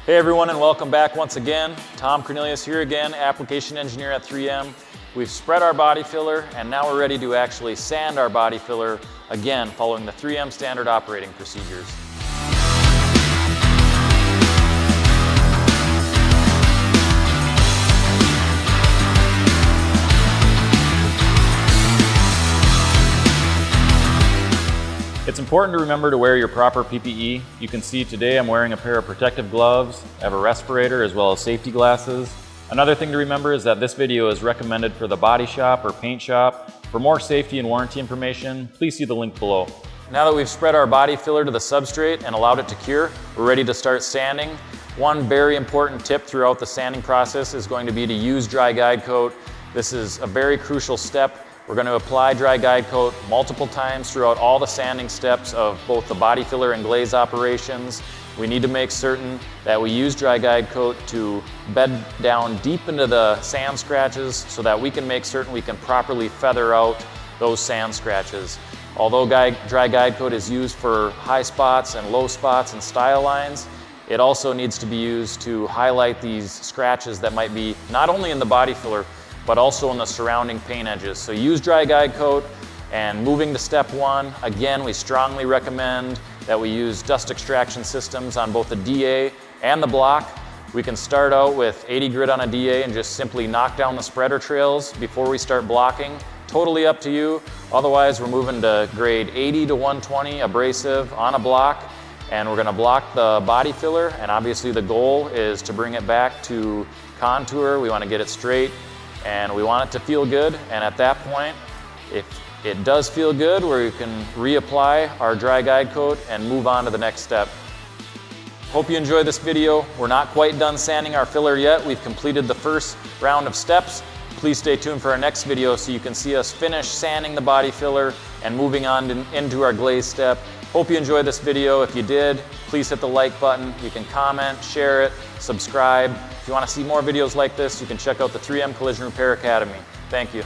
Hey everyone, and welcome back once again. Tom Cornelius here again, application engineer at 3M. We've spread our body filler and now we're ready to actually sand our body filler again following the 3M standard operating procedures. It's important to remember to wear your proper PPE. You can see today I'm wearing a pair of protective gloves, I have a respirator as well as safety glasses. Another thing to remember is that this video is recommended for the body shop or paint shop. For more safety and warranty information, please see the link below. Now that we've spread our body filler to the substrate and allowed it to cure, we're ready to start sanding. One very important tip throughout the sanding process is going to be to use dry guide coat. This is a very crucial step. We're going to apply dry guide coat multiple times throughout all the sanding steps of both the body filler and glaze operations. We need to make certain that we use dry guide coat to bed down deep into the sand scratches so that we can make certain we can properly feather out those sand scratches. Although dry guide coat is used for high spots and low spots and style lines, it also needs to be used to highlight these scratches that might be not only in the body filler, but also in the surrounding paint edges. So use dry guide coat. And moving to step one, again, we strongly recommend that we use dust extraction systems on both the DA and the block. We can start out with 80 grit on a DA and just simply knock down the spreader trails before we start blocking. Totally up to you. Otherwise, we're moving to grade 80 to 120 abrasive on a block, and we're gonna block the body filler, and obviously the goal is to bring it back to contour. We wanna get it straight, and we want it to feel good. And at that point, if it does feel good, we can reapply our dry guide coat and move on to the next step. Hope you enjoyed this video. We're not quite done sanding our filler yet. We've completed the first round of steps. Please stay tuned for our next video so you can see us finish sanding the body filler and moving on into our glaze step. Hope you enjoyed this video. If you did, please hit the like button. You can comment, share it, subscribe. If you want to see more videos like this, you can check out the 3M Collision Repair Academy. Thank you.